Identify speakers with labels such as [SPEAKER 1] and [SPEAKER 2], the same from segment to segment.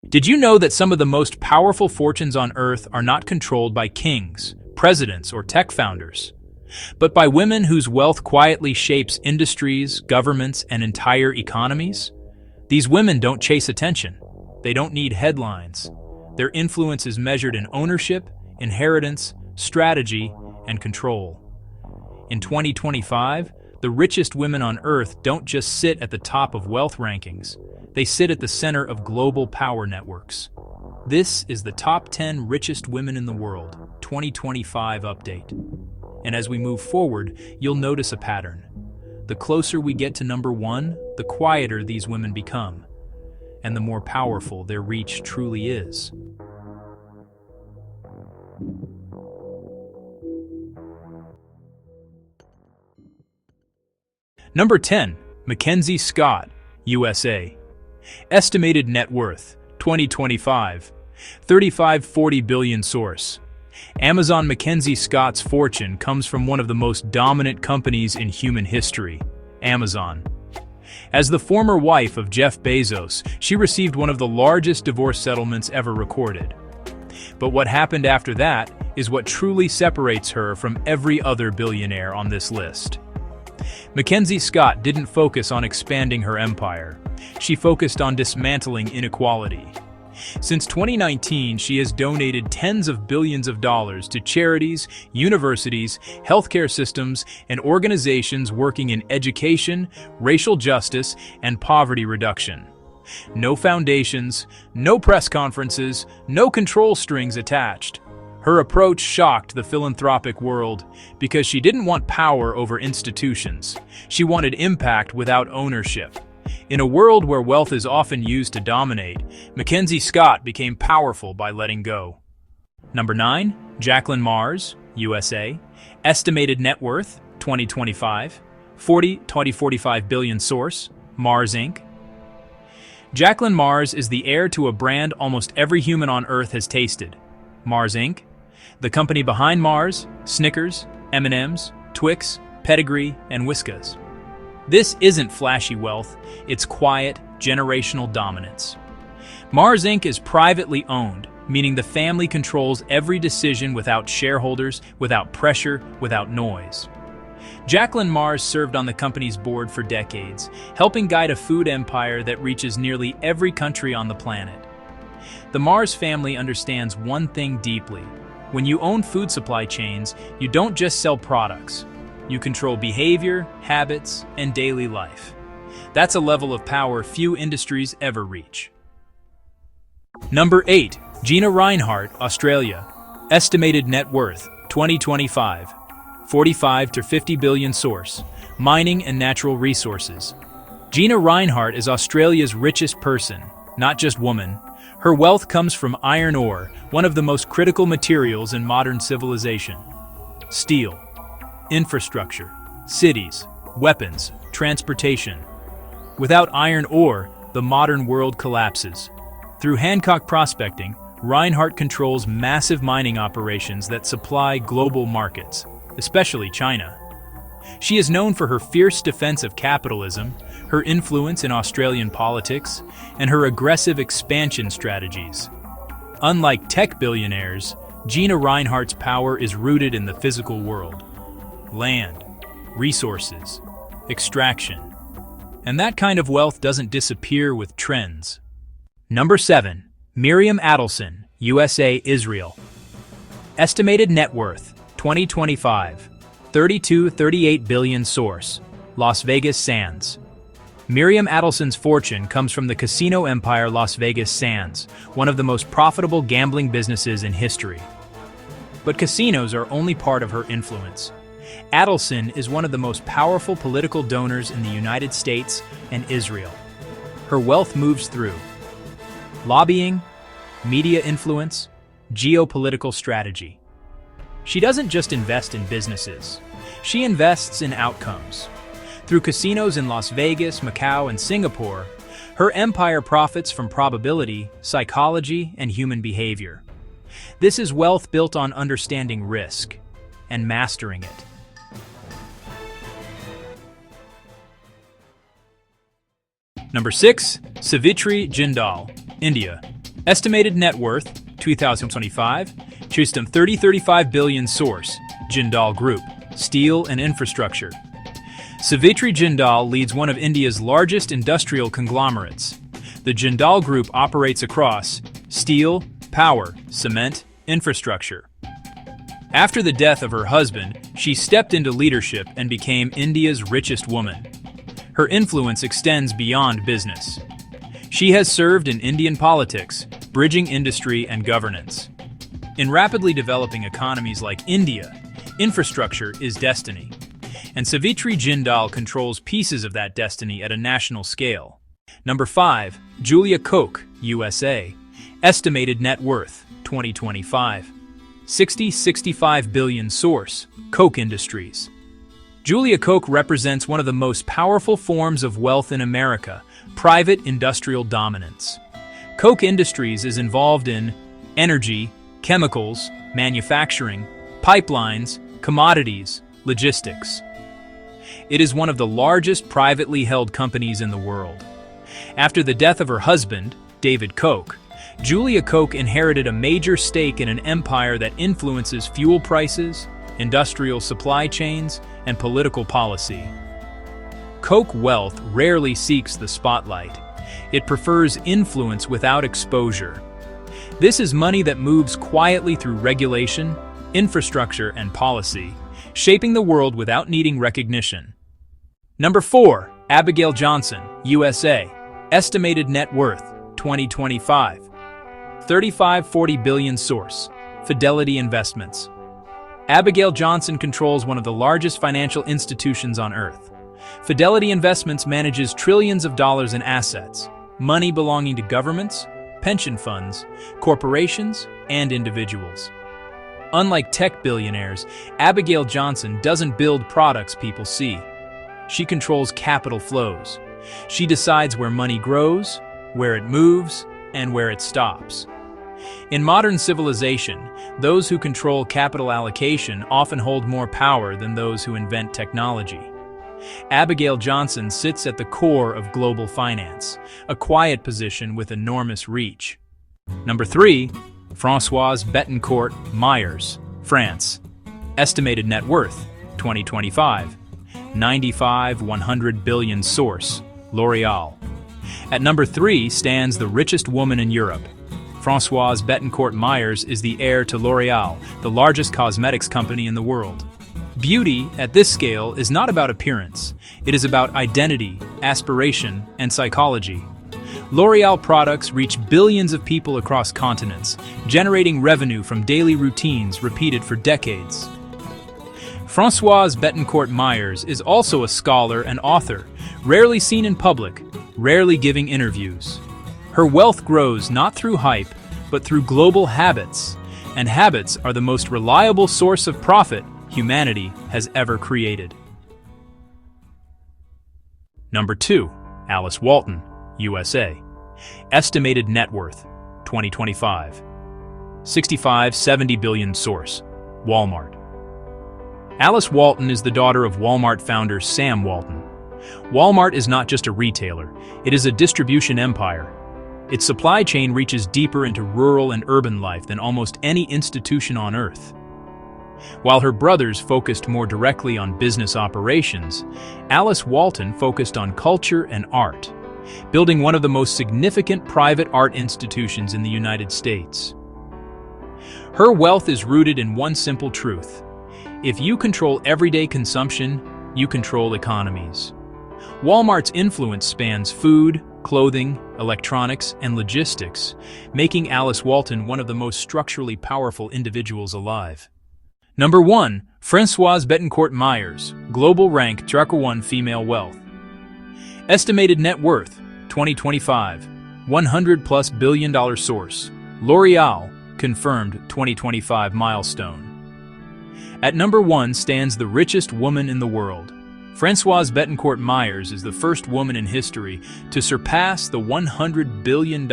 [SPEAKER 1] Did you know that some of the most powerful fortunes on Earth are not controlled by kings, presidents, or tech founders, but by women whose wealth quietly shapes industries, governments, and entire economies? These women don't chase attention. They don't need headlines. Their influence is measured in ownership, inheritance, strategy, and control. In 2025, the richest women on Earth don't just sit at the top of wealth rankings. They sit at the center of global power networks. This is the Top 10 Richest Women in the World 2025 update. And as we move forward, you'll notice a pattern. The closer we get to number 1, the quieter these women become, and the more powerful their reach truly is. Number 10. MacKenzie Scott, USA. Estimated net worth, 2025, 35-40 billion source. Amazon MacKenzie Scott's fortune comes from one of the most dominant companies in human history, Amazon. As the former wife of Jeff Bezos, she received one of the largest divorce settlements ever recorded. But what happened after that is what truly separates her from every other billionaire on this list. MacKenzie Scott didn't focus on expanding her empire. She focused on dismantling inequality. Since 2019, she has donated tens of billions of dollars to charities, universities, healthcare systems, and organizations working in education, racial justice, and poverty reduction. No foundations, no press conferences, no control strings attached. Her approach shocked the philanthropic world because she didn't want power over institutions. She wanted impact without ownership. In a world where wealth is often used to dominate, MacKenzie Scott became powerful by letting go. Number 9. Jacqueline Meyers, USA. Estimated net worth, 2025, 40-45 billion source, Mars Inc. Jacqueline Meyers is the heir to a brand almost every human on Earth has tasted, Mars Inc. The company behind Mars, Snickers, M&M's, Twix, Pedigree, and Whiskas. This isn't flashy wealth, it's quiet, generational dominance. Mars Inc. is privately owned, meaning the family controls every decision without shareholders, without pressure, without noise. Jacqueline Meyers served on the company's board for decades, helping guide a food empire that reaches nearly every country on the planet. The Meyers family understands one thing deeply. When you own food supply chains, you don't just sell products. You control behavior, habits, and daily life. That's a level of power few industries ever reach. Number 8. Gina Rinehart, Australia. Estimated net worth, 2025, 45-50 billion source, mining and natural resources. Gina Rinehart is Australia's richest person, not just woman. Her wealth comes from iron ore, one of the most critical materials in modern civilization. Steel, infrastructure, cities, weapons, transportation. Without iron ore, the modern world collapses. Through Hancock prospecting, Rinehart controls massive mining operations that supply global markets, especially China. She is known for her fierce defense of capitalism, her influence in Australian politics, and her aggressive expansion strategies. Unlike tech billionaires, Gina Rinehart's power is rooted in the physical world. Land, resources, extraction. And that kind of wealth doesn't disappear with trends. Number 7. Miriam Adelson, USA, Israel. Estimated net worth, 2025, 32-38 billion source, Las Vegas Sands. Miriam Adelson's fortune comes from the casino empire Las Vegas Sands, one of the most profitable gambling businesses in history. But casinos are only part of her influence. Adelson is one of the most powerful political donors in the United States and Israel. Her wealth moves through lobbying, media influence, geopolitical strategy. She doesn't just invest in businesses. She invests in outcomes. Through casinos in Las Vegas, Macau, and Singapore, her empire profits from probability, psychology, and human behavior. This is wealth built on understanding risk and mastering it. Number 6. Savitri, Jindal, India. Estimated net worth, 2025, Chistam 30-35 billion source, Jindal Group, steel and infrastructure. Savitri Jindal leads one of India's largest industrial conglomerates. The Jindal Group operates across steel, power, cement, infrastructure. After the death of her husband, she stepped into leadership and became India's richest woman. Her influence extends beyond business. She has served in Indian politics, bridging industry and governance. In rapidly developing economies like India, infrastructure is destiny. And Savitri Jindal controls pieces of that destiny at a national scale. Number 5. Julia Koch, USA. Estimated net worth, 2025. 60-65 billion source, Koch Industries. Julia Koch represents one of the most powerful forms of wealth in America, private industrial dominance. Koch Industries is involved in energy, chemicals, manufacturing, pipelines, commodities, logistics. It is one of the largest privately held companies in the world. After the death of her husband, David Koch, Julia Koch inherited a major stake in an empire that influences fuel prices, industrial supply chains, and political policy. Koch wealth rarely seeks the spotlight. It prefers influence without exposure. This is money that moves quietly through regulation, infrastructure, and policy, shaping the world without needing recognition. Number 4. Abigail Johnson, USA. Estimated net worth, 2025. 35-40 billion source, Fidelity Investments. Abigail Johnson controls one of the largest financial institutions on earth. Fidelity Investments manages trillions of dollars in assets, money belonging to governments, pension funds, corporations, and individuals. Unlike tech billionaires, Abigail Johnson doesn't build products people see. She controls capital flows. She decides where money grows, where it moves, and where it stops. In modern civilization, those who control capital allocation often hold more power than those who invent technology. Abigail Johnson sits at the core of global finance, a quiet position with enormous reach. Number 3. Francoise Bettencourt, Meyers, France. Estimated net worth, 2025. 95-100 billion source, L'Oreal. At number 3 stands the richest woman in Europe. Francoise Bettencourt Meyers is the heir to L'Oreal, the largest cosmetics company in the world. Beauty, at this scale, is not about appearance. It is about identity, aspiration, and psychology. L'Oreal products reach billions of people across continents, generating revenue from daily routines repeated for decades. Francoise Bettencourt Meyers is also a scholar and author, rarely seen in public, rarely giving interviews. Her wealth grows not through hype, but through global habits, and habits are the most reliable source of profit humanity has ever created. Number 2. Alice Walton, USA. Estimated net worth, 2025. 65-70 billion source, Walmart. Alice Walton is the daughter of Walmart founder Sam Walton. Walmart is not just a retailer, it is a distribution empire. Its supply chain reaches deeper into rural and urban life than almost any institution on earth. While her brothers focused more directly on business operations, Alice Walton focused on culture and art, building one of the most significant private art institutions in the United States. Her wealth is rooted in one simple truth: if you control everyday consumption, you control economies. Walmart's influence spans food, clothing, electronics, and logistics, making Alice Walton one of the most structurally powerful individuals alive. Number 1. Francoise Bettencourt Meyers, global rank #1 female wealth. Estimated net worth, 2025, $100+ billion source, L'Oreal, confirmed 2025 milestone. At number 1 stands the richest woman in the world. Francoise Bettencourt Meyers is the first woman in history to surpass the $100 billion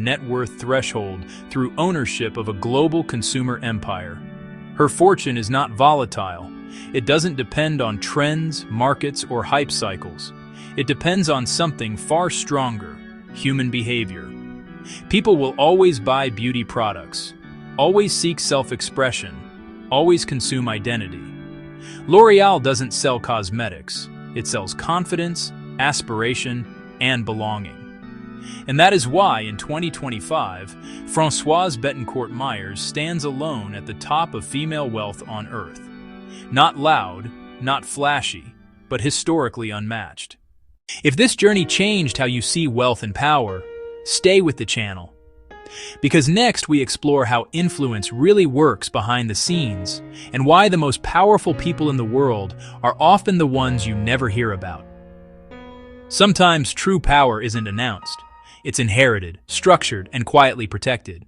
[SPEAKER 1] net worth threshold through ownership of a global consumer empire. Her fortune is not volatile. It doesn't depend on trends, markets, or hype cycles. It depends on something far stronger: human behavior. People will always buy beauty products, always seek self-expression, always consume identity. L'Oreal doesn't sell cosmetics. It sells confidence, aspiration, and belonging. And that is why in 2025, Francoise Bettencourt Meyers stands alone at the top of female wealth on Earth. Not loud, not flashy, but historically unmatched. If this journey changed how you see wealth and power, stay with the channel. Because next we explore how influence really works behind the scenes and why the most powerful people in the world are often the ones you never hear about. Sometimes true power isn't announced. It's inherited, structured, and quietly protected.